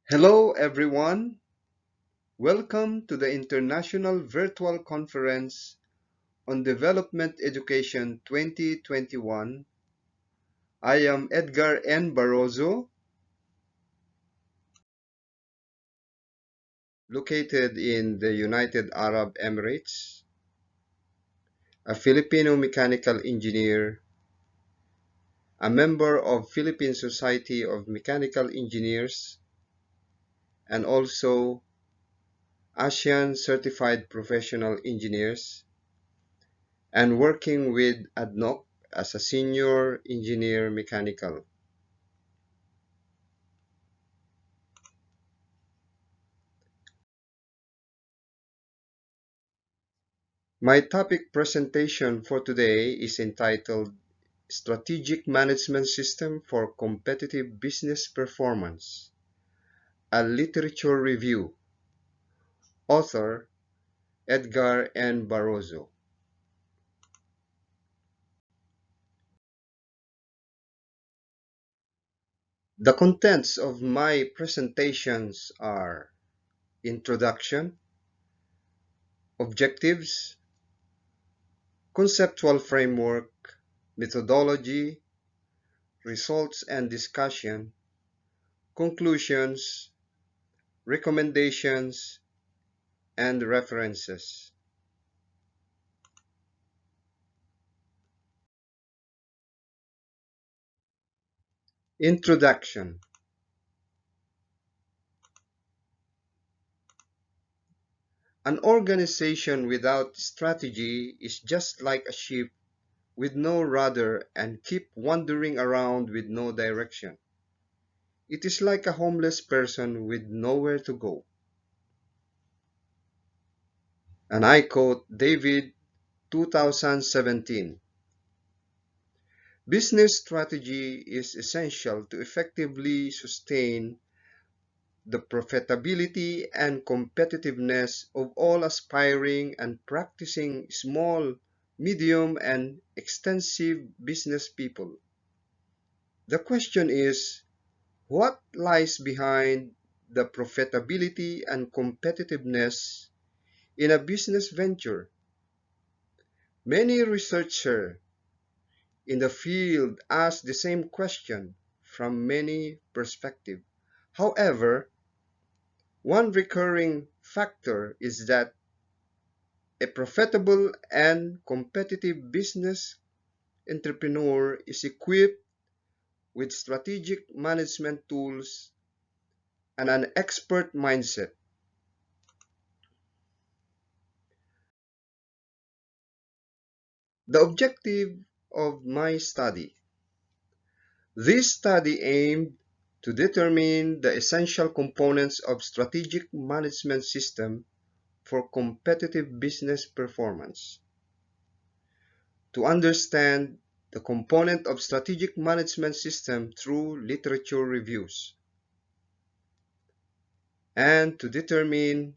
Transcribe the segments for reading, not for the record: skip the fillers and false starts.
Hello, everyone. Welcome to the International Virtual Conference on Development Education 2021. I am Edgar N. Barrozo, located in the United Arab Emirates, a Filipino mechanical engineer, a member of Philippine Society of Mechanical Engineers, and also ASEAN Certified Professional Engineers, and working with ADNOC as a senior engineer mechanical. My topic presentation for today is entitled Strategic Management System for Competitive Business Performance, a literature review. Author Edgar N. Barrozo. The contents of my presentations are introduction, objectives, conceptual framework, methodology, results and discussion, conclusions, recommendations, and references. Introduction. An organization without strategy is just like a ship with no rudder and keep wandering around with no direction. It is like a homeless person with nowhere to go. And I quote David 2017. Business strategy is essential to effectively sustain the profitability and competitiveness of all aspiring and practicing small, medium, and extensive business people. The question is, what lies behind the profitability and competitiveness in a business venture? Many researchers in the field ask the same question from many perspectives. However, one recurring factor is that a profitable and competitive business entrepreneur is equipped with strategic management tools and an expert mindset. The objective of my study. This study aimed to determine the essential components of strategic management system for competitive business performance. To understand the component of strategic management system through literature reviews, and to determine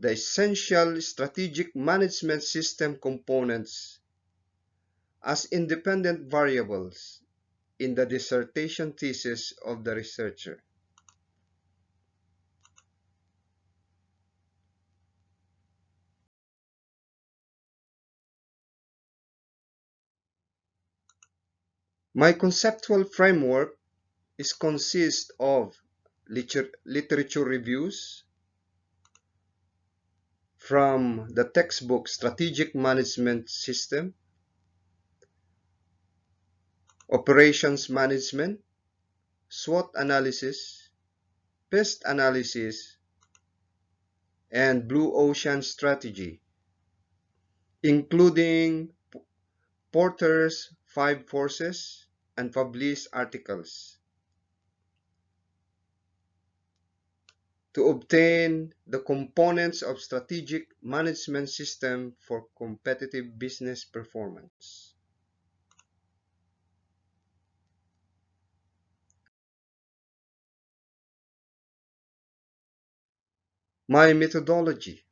the essential strategic management system components as independent variables in the dissertation thesis of the researcher. My conceptual framework consists of literature reviews from the textbook Strategic Management System, Operations Management, SWOT analysis, pest analysis, and blue ocean strategy, including Porter's Five Forces and published articles. To obtain the components of strategic management system for competitive business performance. My methodology.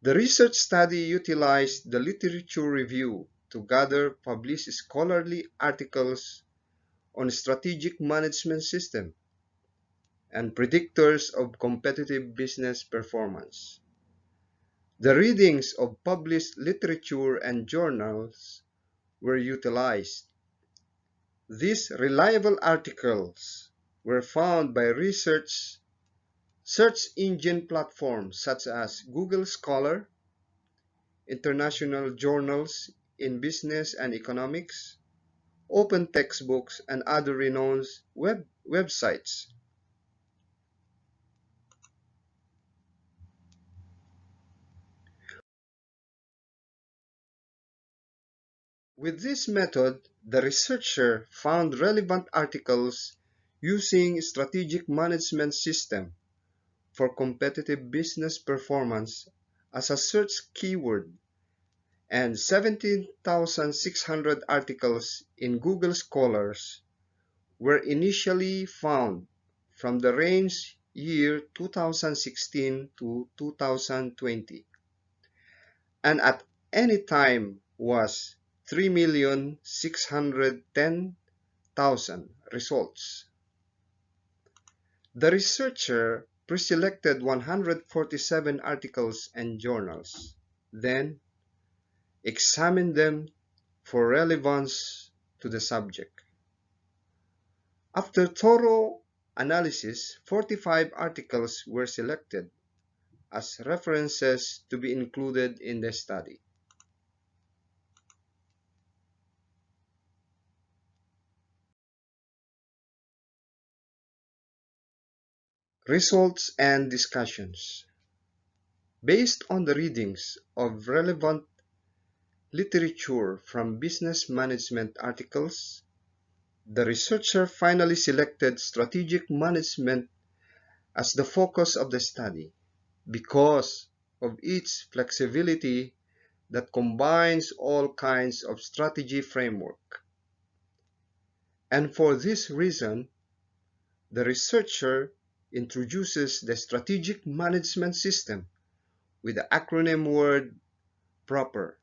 The research study utilized the literature review to gather published scholarly articles on strategic management system. and predictors of competitive business performance. The readings of published literature and journals were utilized. These reliable articles were found by search engine platforms such as Google Scholar, international journals in business and economics, open textbooks, and other renowned websites. With this method, the researcher found relevant articles using strategic management system for competitive business performance as a search keyword, and 17,600 articles in Google Scholars were initially found from the range year 2016 to 2020, and at any time was 3,610,000 results. The researcher preselected 147 articles and journals, then examined them for relevance to the subject. After thorough analysis, 45 articles were selected as references to be included in the study. Results and discussions. Based on the readings of relevant literature from business management articles, the researcher finally selected strategic management as the focus of the study because of its flexibility that combines all kinds of strategy framework. And for this reason, the researcher introduces the strategic management system with the acronym word PROPER,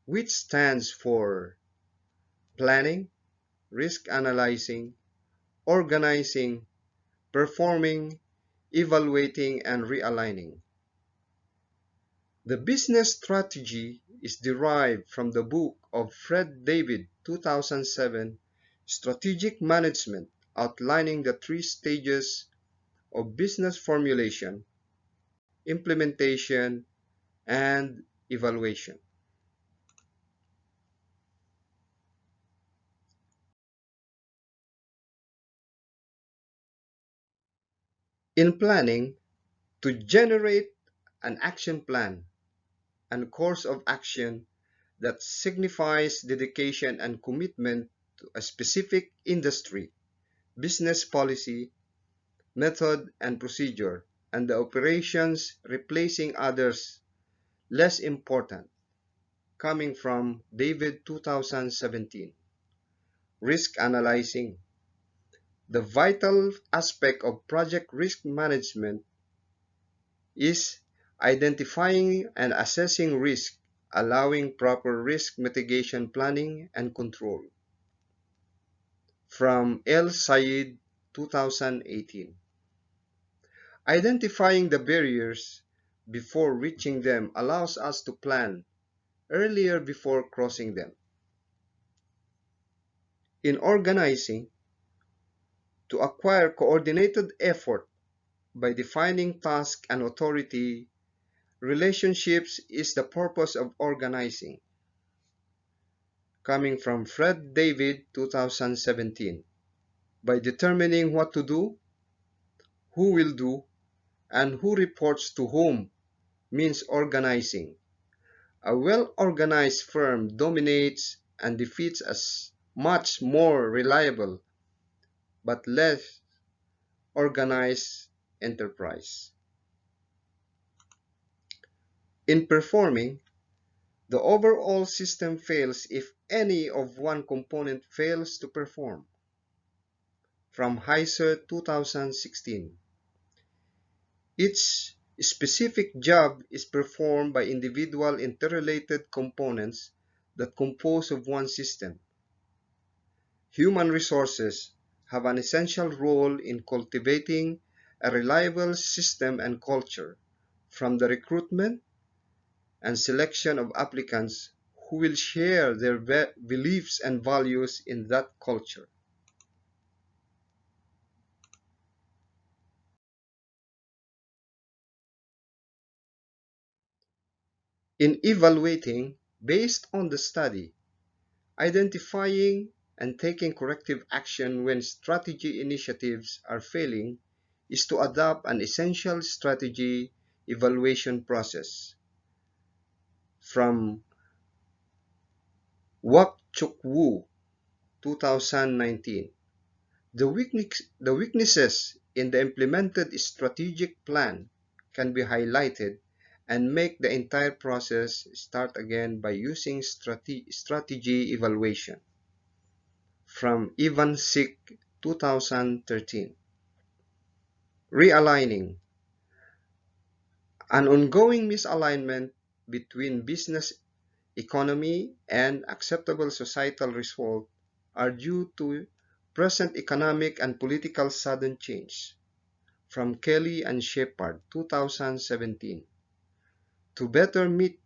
which stands for planning, risk analyzing, organizing, performing, evaluating, and realigning. The business strategy is derived from the book of Fred David 2007, Strategic Management, outlining the three stages of business formulation, implementation, and evaluation. In planning, to generate an action plan and course of action that signifies dedication and commitment to a specific industry, business policy, method and procedure, and the operations replacing others less important, coming from David 2017. Risk analyzing. The vital aspect of project risk management is identifying and assessing risk, allowing proper risk mitigation planning and control. From El Sayed 2018. Identifying the barriers before reaching them allows us to plan earlier before crossing them. In organizing, to acquire coordinated effort by defining task and authority relationships is the purpose of organizing. Coming from Fred David 2017. By determining what to do, who will do, and who reports to whom means organizing. A well-organized firm dominates and defeats a much more reliable but less organized enterprise. In performing, the overall system fails if any of one component fails to perform. From Heiser 2016. Each specific job is performed by individual interrelated components that compose of one system. Human resources, have an essential role in cultivating a reliable system and culture, from the recruitment and selection of applicants who will share their beliefs and values in that culture. In evaluating, based on the study, identifying and taking corrective action when strategy initiatives are failing is to adopt an essential strategy evaluation process. From Wak Chuk Woo, 2019. The weaknesses in the implemented strategic plan can be highlighted and make the entire process start again by using strategy evaluation. From Ivan Sik, 2013. Realigning. An ongoing misalignment between business economy and acceptable societal results are due to present economic and political sudden change. From Kelly and Shepard, 2017. To better meet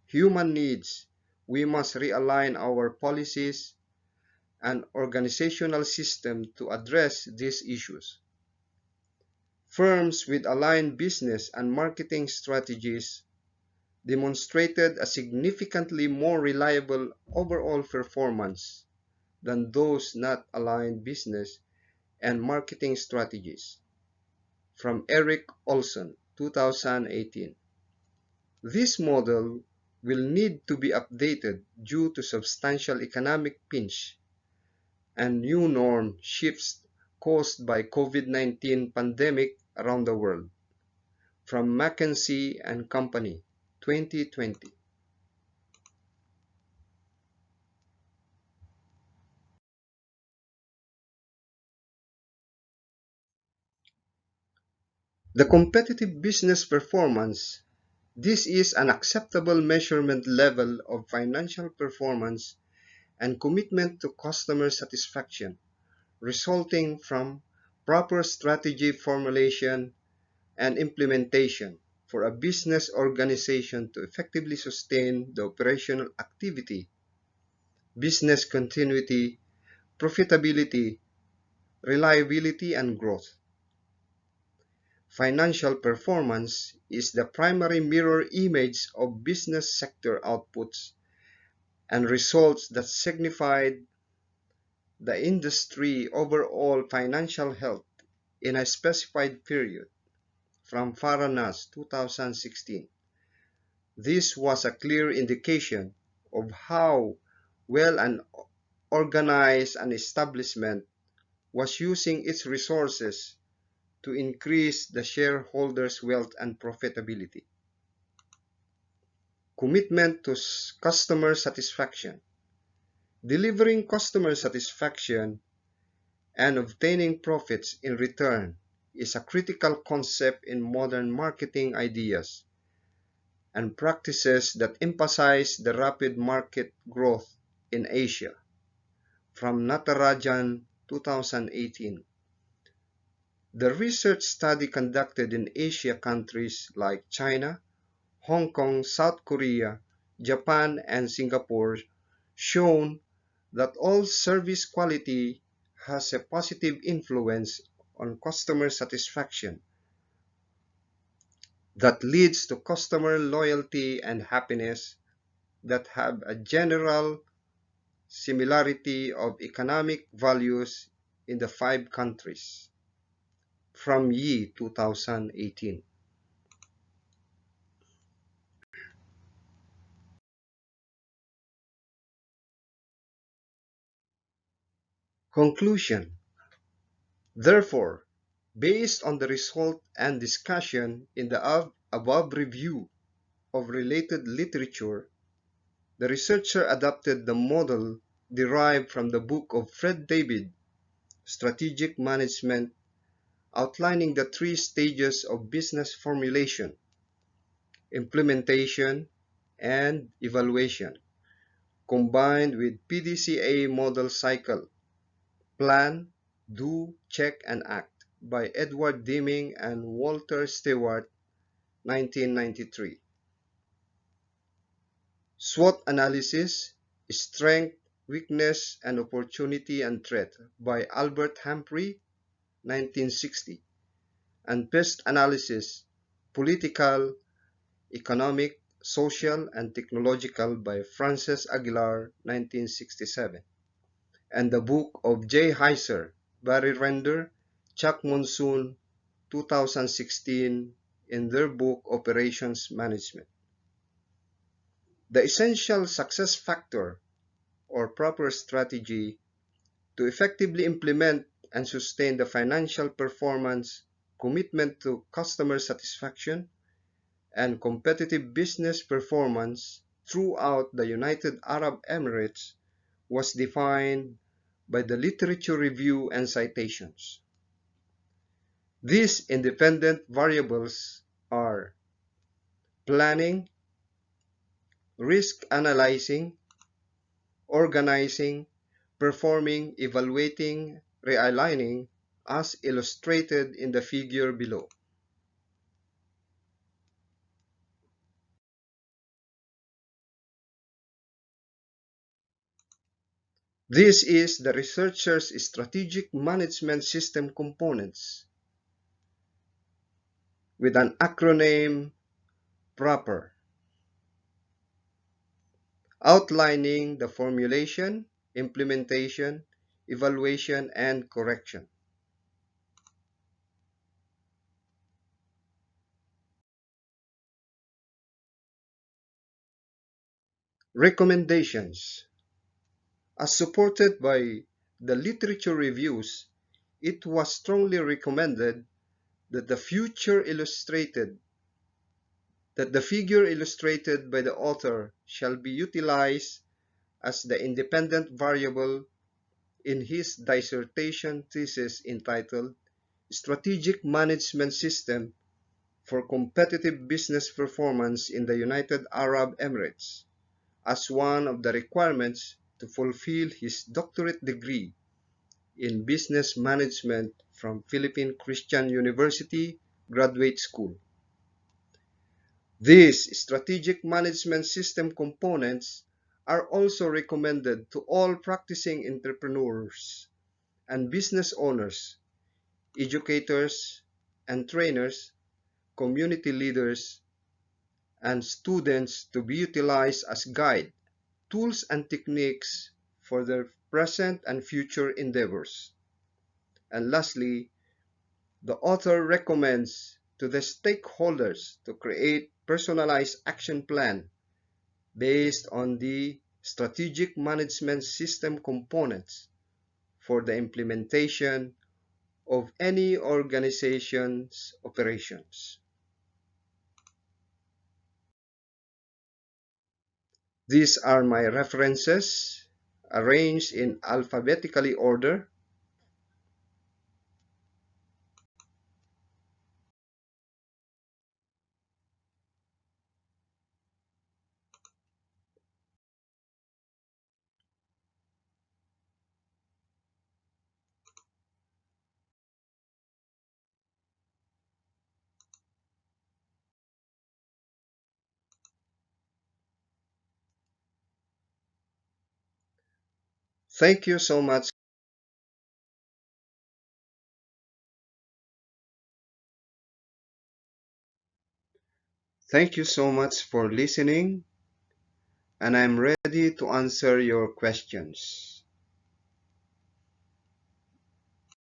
human needs, we must realign our policies and organizational system to address these issues. Firms with aligned business and marketing strategies demonstrated a significantly more reliable overall performance than those not aligned business and marketing strategies. From Eric Olson, 2018. This model will need to be updated due to substantial economic pinch and new norm shifts caused by COVID-19 pandemic around the world. From McKinsey and Company, 2020. The competitive business performance. This is an acceptable measurement level of financial performance and commitment to customer satisfaction, resulting from proper strategy formulation and implementation for a business organization to effectively sustain the operational activity, business continuity, profitability, reliability, and growth. Financial performance is the primary mirror image of business sector outputs and results that signify the industry overall financial health in a specified period. From Faranas, 2016. This was a clear indication of how well an organized an establishment was using its resources to increase the shareholders' wealth and profitability. Commitment to customer satisfaction. Delivering customer satisfaction and obtaining profits in return is a critical concept in modern marketing ideas and practices that emphasize the rapid market growth in Asia. From Natarajan, 2018. The research study conducted in Asia countries like China, Hong Kong, South Korea, Japan, and Singapore shown that all service quality has a positive influence on customer satisfaction that leads to customer loyalty and happiness that have a general similarity of economic values in the five countries. From Yi, 2018. Conclusion. Therefore, based on the result and discussion in the above review of related literature, the researcher adopted the model derived from the book of Fred David, Strategic Management, outlining the three stages of business formulation, implementation, and evaluation, combined with PDCA model cycle, plan, Do, Check, and Act by Edward Deming and Walter Stewart, 1993. SWOT Analysis, Strength, Weakness, and Opportunity and Threat by Albert Humphrey, 1960. And Pest Analysis, Political, Economic, Social, and Technological by Frances Aguilar, 1967. And the book of J. Heiser, Barry Render, Chuck Monsoon, 2016, in their book Operations Management. The essential success factor or proper strategy to effectively implement and sustain the financial performance, commitment to customer satisfaction, and competitive business performance throughout the United Arab Emirates was defined by the literature review and citations. These independent variables are planning, risk analyzing, organizing, performing, evaluating, realigning, as illustrated in the figure below. This is the researcher's strategic management system components with an acronym PROPER, outlining the formulation, implementation, evaluation, and correction. Recommendations. As supported by the literature reviews, it was strongly recommended that the figure illustrated by the author shall be utilized as the independent variable in his dissertation thesis entitled Strategic Management System for Competitive Business Performance in the United Arab Emirates, as one of the requirements to fulfill his doctorate degree in business management from Philippine Christian University Graduate School. These strategic management system components are also recommended to all practicing entrepreneurs and business owners, educators and trainers, community leaders, and students to be utilized as guide, tools, and techniques for their present and future endeavors. And lastly, the author recommends to the stakeholders to create personalized action plan based on the strategic management system components for the implementation of any organization's operations. These are my references arranged in alphabetically order. Thank you so much. Thank you so much for listening, and I'm ready to answer your questions.